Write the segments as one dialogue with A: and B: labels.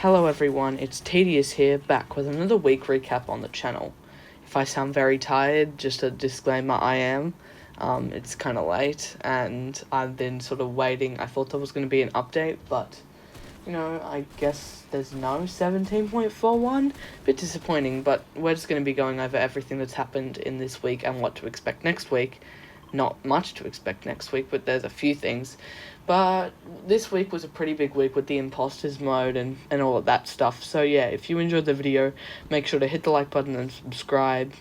A: Hello everyone, it's Tedius here, back with another week recap on the channel. If I sound very tired, just a disclaimer, I am. It's kind of late, and I've been sort of waiting. I thought there was going to be an update, but, I guess there's no 17.41. Bit disappointing, but we're just going to be going over everything that's happened in this week and what to expect next week. Not much to expect next week, but there's a few things. But this week was a pretty big week with the Impostors mode and all of that stuff. So yeah, if you enjoyed the video, make sure to hit the like button and subscribe.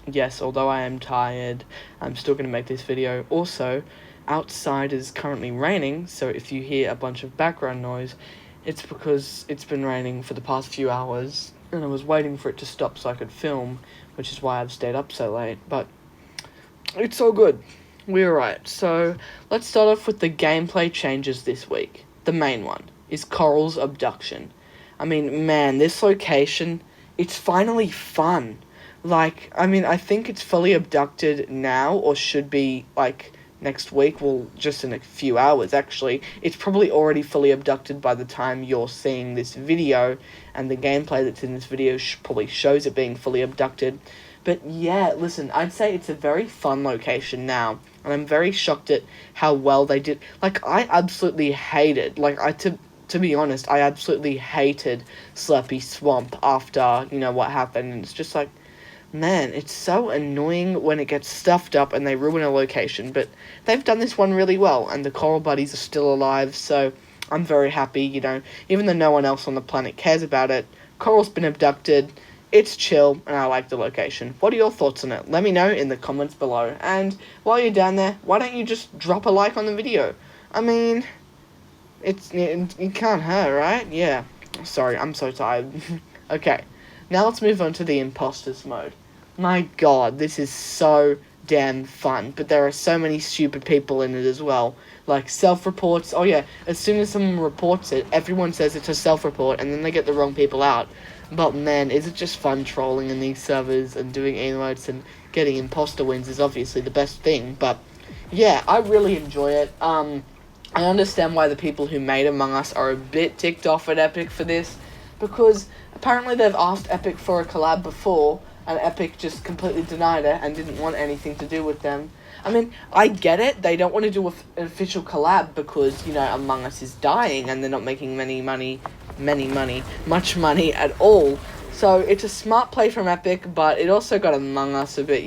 A: Yes, although I am tired, I'm still going to make this video. Also, outside is currently raining, so if you hear a bunch of background noise, it's because it's been raining for the past few hours, and I was waiting for it to stop so I could film, which is why I've stayed up so late, but it's all good. We're right. So let's start off with the gameplay changes this week. The main one is Coral's Abduction. I mean, man, this location, it's finally fun. I think it's fully abducted now, or should be, next week. Well, just in a few hours, actually. It's probably already fully abducted by the time you're seeing this video, and the gameplay that's in this video probably shows it being fully abducted. But yeah, listen, I'd say it's a very fun location now, and I'm very shocked at how well they did. I absolutely hated, to be honest, I absolutely hated Slurpy Swamp after, what happened, and it's just man, it's so annoying when it gets stuffed up and they ruin a location, but they've done this one really well, and the coral buddies are still alive, so I'm very happy, even though no one else on the planet cares about it. Coral's been abducted. It's chill, and I like the location. What are your thoughts on it? Let me know in the comments below. And while you're down there, why don't you just drop a like on the video? I mean, it can't hurt, right? Yeah. Sorry, I'm so tired. Okay, now let's move on to the Impostors mode. My god, this is so damn fun, but there are so many stupid people in it as well. Self-reports. Oh yeah, as soon as someone reports it, everyone says it's a self-report, and then they get the wrong people out. But man, is it just fun trolling in these servers and doing emotes and getting imposter wins is obviously the best thing. But yeah, I really enjoy it. I understand why the people who made Among Us are a bit ticked off at Epic for this, because apparently they've asked Epic for a collab before, and Epic just completely denied it and didn't want anything to do with them. I mean, I get it, they don't want to do an official collab because, Among Us is dying and they're not making much money at all. So it's a smart play from Epic, but it also got Among Us a bit,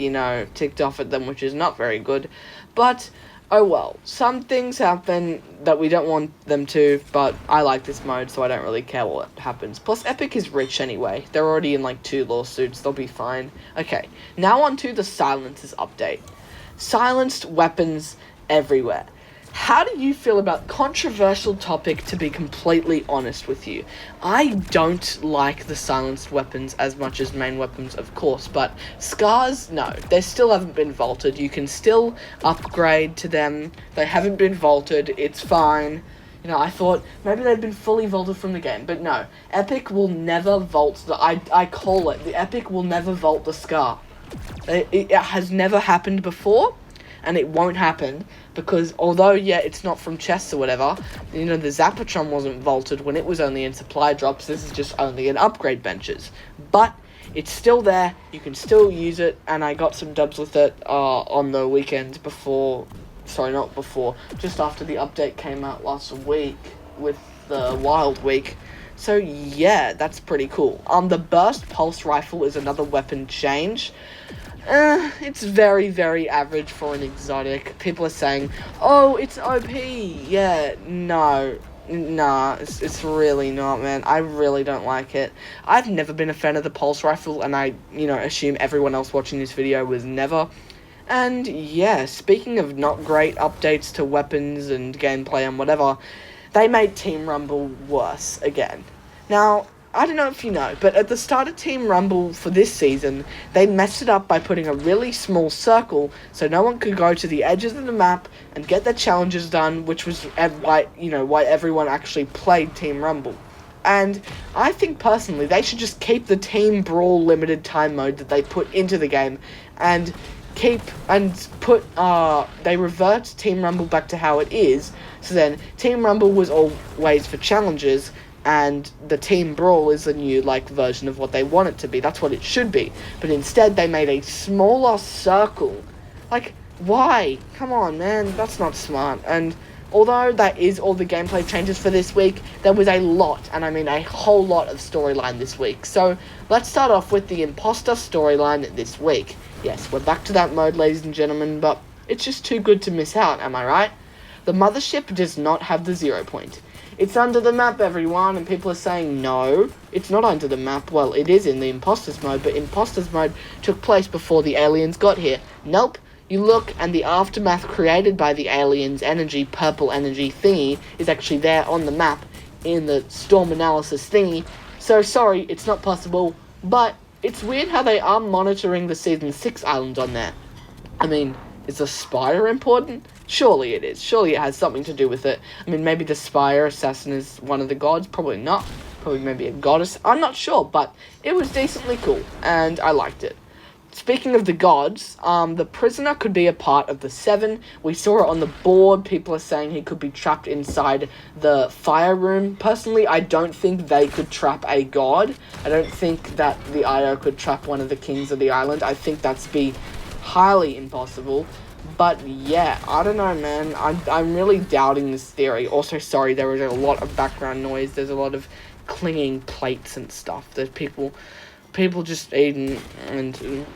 A: ticked off at them, which is not very good. But, oh well, some things happen that we don't want them to, but I like this mode, so I don't really care what happens. Plus, Epic is rich anyway. They're already in, 2 lawsuits. They'll be fine. Okay, now on to the Silencers update. Silenced weapons everywhere. How do you feel about controversial topic, to be completely honest with you? I don't like the silenced weapons as much as main weapons, of course, but scars, no. They still haven't been vaulted. You can still upgrade to them. They haven't been vaulted. It's fine. I thought maybe they'd been fully vaulted from the game, but no. Epic will never vault I call it. The Epic will never vault the scar. It has never happened before, and it won't happen, because although, yeah, it's not from chests or whatever, the Zapatron wasn't vaulted when it was only in supply drops. This is just only in upgrade benches. But it's still there, you can still use it, and I got some dubs with it on the weekend just after the update came out last week with the Wild Week. So yeah, that's pretty cool. The Burst Pulse Rifle is another weapon change. It's very, very average for an exotic. People are saying, oh, it's OP. Yeah, no. Nah, it's really not, man. I really don't like it. I've never been a fan of the Pulse Rifle, and I, assume everyone else watching this video was never. And yeah, speaking of not great updates to weapons and gameplay and whatever, they made Team Rumble worse again. Now, I don't know if you know, but at the start of Team Rumble for this season, they messed it up by putting a really small circle so no one could go to the edges of the map and get their challenges done, which was why everyone actually played Team Rumble. And I think personally they should just keep the Team Brawl limited time mode that they put into the game and they revert Team Rumble back to how it is. So then Team Rumble was always for challenges, and the Team Brawl is a new, like, version of what they want it to be. That's what it should be. But instead, they made a smaller circle. Like, why? Come on, man. That's not smart. And although that is all the gameplay changes for this week, there was a lot, and I mean a whole lot of storyline this week. So, let's start off with the Imposter storyline this week. Yes, we're back to that mode, ladies and gentlemen, but it's just too good to miss out, am I right? The mothership does not have the 0 point. It's under the map, everyone, and people are saying, no, it's not under the map. Well, it is in the Impostors mode, but Impostors mode took place before the aliens got here. Nope. You look, and the aftermath created by the aliens' energy, purple energy thingy, is actually there on the map in the storm analysis thingy. So, sorry, it's not possible, but it's weird how they are monitoring the Season 6 island on there. I mean, is the Spire important? Surely it is. Surely it has something to do with it. I mean, maybe the Spire assassin is one of the gods. Probably not. Probably maybe a goddess. I'm not sure, but it was decently cool, and I liked it. Speaking of the gods, the prisoner could be a part of the 7. We saw it on the board. People are saying he could be trapped inside the fire room. Personally, I don't think they could trap a god. I don't think that the IO could trap one of the kings of the island. I think that's be highly impossible. But yeah, I don't know, man. I'm really doubting this theory. Also, sorry, there was a lot of background noise. There's a lot of clinging plates and stuff. There's people just eating and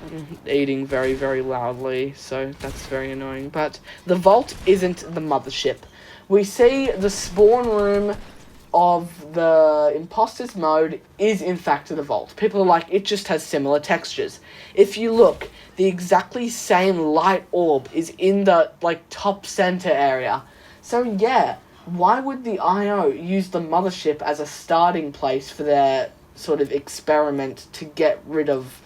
A: eating very, very loudly. So that's very annoying. But the vault isn't the mothership. We see the spawn room of the Impostors mode is in fact the vault. People are like, it just has similar textures. If you look, the exactly same light orb is in the, like, top center area. So yeah, why would the IO use the mothership as a starting place for their sort of experiment to get rid of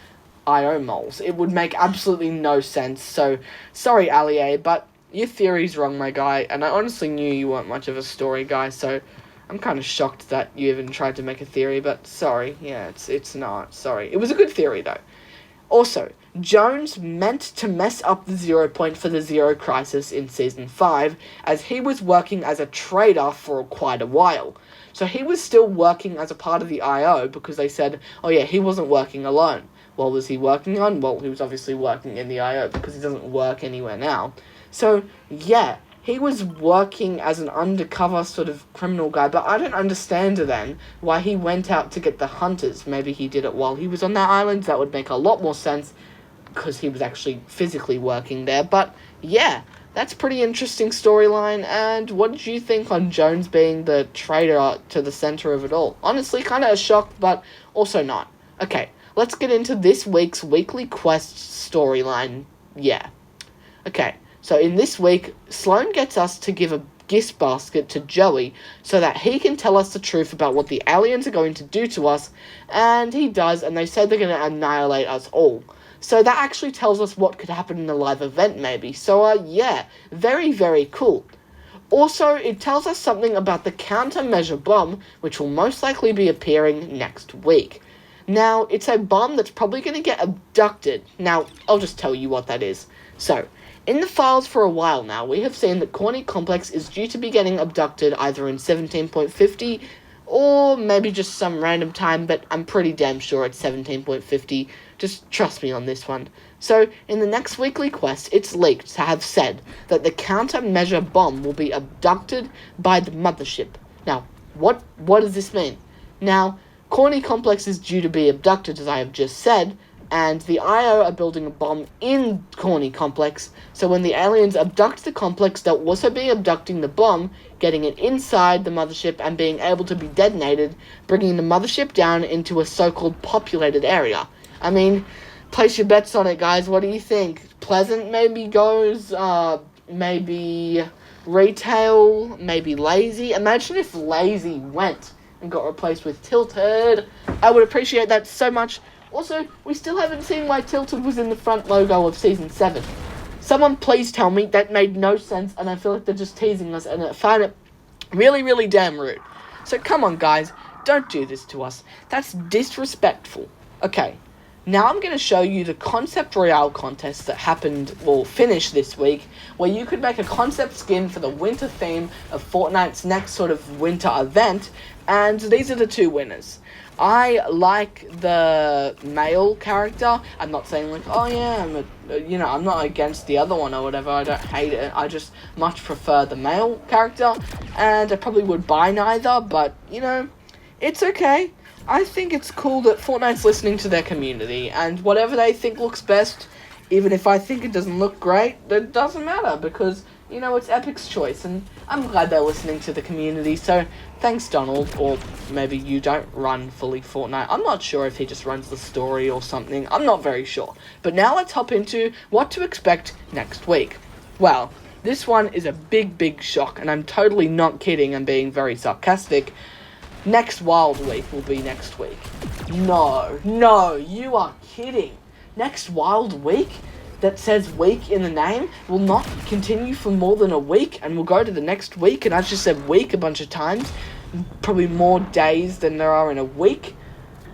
A: IO moles? It would make absolutely no sense. So, sorry, Allier, but your theory's wrong, my guy, and I honestly knew you weren't much of a story guy, so I'm kind of shocked that you even tried to make a theory, but sorry, yeah, it's not, sorry. It was a good theory, though. Also, Jones meant to mess up the 0 point for the Zero Crisis in Season 5, as he was working as a trader for quite a while. So he was still working as a part of the IO, because they said, oh yeah, he wasn't working alone. What was he working on? Well, he was obviously working in the IO, because he doesn't work anywhere now. So, yeah, he was working as an undercover sort of criminal guy, but I don't understand then why he went out to get the hunters. Maybe he did it while he was on that island. That would make a lot more sense, because he was actually physically working there. But, yeah, that's pretty interesting storyline. And what did you think on Jones being the traitor to the center of it all? Honestly, kind of a shock, but also not. Okay, let's get into this week's weekly quest storyline. Yeah. Okay. So in this week, Sloan gets us to give a gift basket to Joey so that he can tell us the truth about what the aliens are going to do to us, and he does, and they say they're going to annihilate us all. So that actually tells us what could happen in a live event, maybe. So, yeah, very, very cool. Also, it tells us something about the countermeasure bomb, which will most likely be appearing next week. Now, it's a bomb that's probably going to get abducted. Now, I'll just tell you what that is. So, in the files for a while now, we have seen that Corny Complex is due to be getting abducted either in 17.50 or maybe just some random time, but I'm pretty damn sure it's 17.50. Just trust me on this one. So, in the next weekly quest, it's leaked to have said that the countermeasure bomb will be abducted by the mothership. Now, what does this mean? Now, Corny Complex is due to be abducted, as I have just said, and the IO are building a bomb in Corny Complex, so when the aliens abduct the complex, they'll also be abducting the bomb, getting it inside the mothership and being able to be detonated, bringing the mothership down into a so-called populated area. I mean, place your bets on it, guys. What do you think? Pleasant maybe goes, maybe retail, maybe lazy. Imagine if lazy went and got replaced with tilted. I would appreciate that so much. Also, we still haven't seen why Tilted was in the front logo of Season 7. Someone please tell me. That made no sense, and I feel like they're just teasing us, and I find it really, really damn rude. So come on, guys. Don't do this to us. That's disrespectful. Okay, now I'm going to show you the Concept Royale contest that happened, well, finished this week, where you could make a concept skin for the winter theme of Fortnite's next sort of winter event And these are the two winners. I like the male character. I'm not saying like, oh yeah, I'm not against the other one or whatever. I don't hate it. I just much prefer the male character, and I probably would buy neither, but, it's okay. I think it's cool that Fortnite's listening to their community, and whatever they think looks best, even if I think it doesn't look great, it doesn't matter, because, it's Epic's choice, and I'm glad they're listening to the community, so thanks, Donald, or maybe you don't run fully Fortnite. I'm not sure if he just runs the story or something. I'm not very sure. But now let's hop into what to expect next week. Well, this one is a big, big shock, and I'm totally not kidding. I'm being very sarcastic. Next Wild Week will be next week. No, you are kidding. Next Wild Week? That says week in the name will not continue for more than a week, and we'll go to the next week, and I've just said week a bunch of times, probably more days than there are in a week.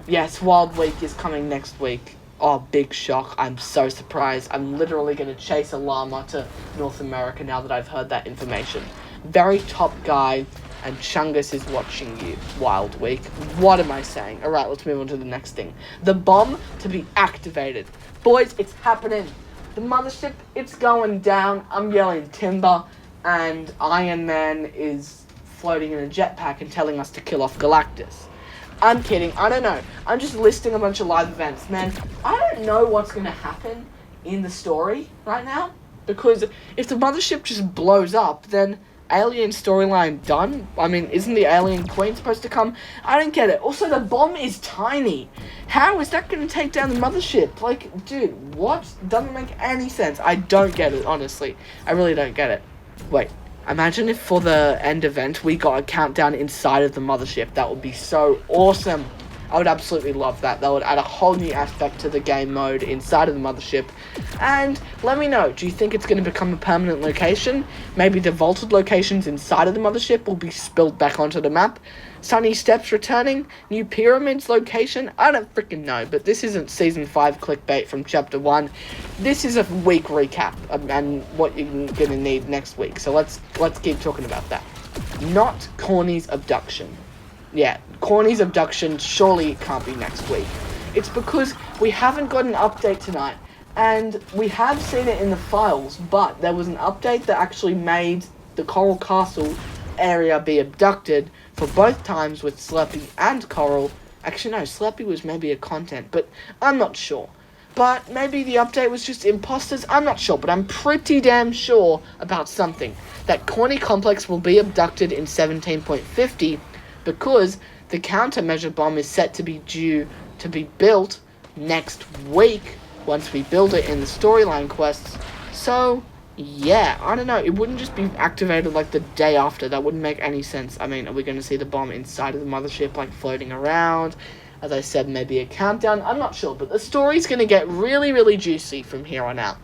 A: Yes, Wild Week is coming next week. Oh, big shock. I'm so surprised. I'm literally going to chase a llama to North America now that I've heard that information. Very top guy, and Chungus is watching you. Wild Week. What am I saying? Alright, let's move on to the next thing. The bomb to be activated. Boys, it's happening. The mothership, it's going down. I'm yelling timber, and Iron Man is floating in a jetpack and telling us to kill off Galactus. I'm kidding. I don't know. I'm just listing a bunch of live events. Man, I don't know what's going to happen in the story right now, because if the mothership just blows up, then alien storyline done? I mean, isn't the alien queen supposed to come? I don't get it. Also, the bomb is tiny. How is that going to take down the mothership? Like, dude, what? Doesn't make any sense. I don't get it, honestly. I really don't get it. Wait, imagine if for the end event we got a countdown inside of the mothership. That would be so awesome. I would absolutely love that. That would add a whole new aspect to the game mode inside of the mothership. And let me know, do you think it's going to become a permanent location? Maybe the vaulted locations inside of the mothership will be spilled back onto the map? Sunny Steps returning? New pyramids location? I don't freaking know, but this isn't Season 5 clickbait from Chapter 1. This is a week recap and what you're going to need next week. So let's keep talking about that. Not Corny's Abduction. Yeah, Corny's Abduction surely can't be next week. It's because we haven't got an update tonight, and we have seen it in the files, but there was an update that actually made the Coral Castle area be abducted for both times with Slurpee and Coral. Actually, no, Slurpee was maybe a content, but I'm not sure. But maybe the update was just imposters, I'm not sure, but I'm pretty damn sure about something. That Corny Complex will be abducted in 17.50, because the countermeasure bomb is set to be due to be built next week once we build it in the storyline quests. So, yeah, I don't know. It wouldn't just be activated like the day after. That wouldn't make any sense. I mean, are we going to see the bomb inside of the mothership, like floating around? As I said, maybe a countdown. I'm not sure, but the story's going to get really, really juicy from here on out.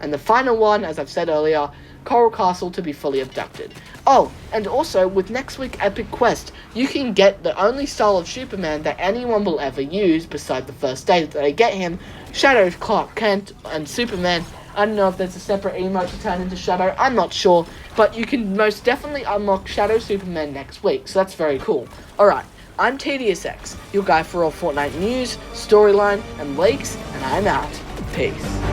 A: And the final one, as I've said earlier, Coral Castle to be fully abducted. Oh, and also, with next week's Epic Quest, you can get the only style of Superman that anyone will ever use, beside the first day that they get him, Shadow, Clark Kent, and Superman. I don't know if there's a separate emote to turn into Shadow, I'm not sure, but you can most definitely unlock Shadow Superman next week, so that's very cool. Alright, I'm Tedius X, your guy for all Fortnite news, storyline, and leaks, and I'm out. Peace.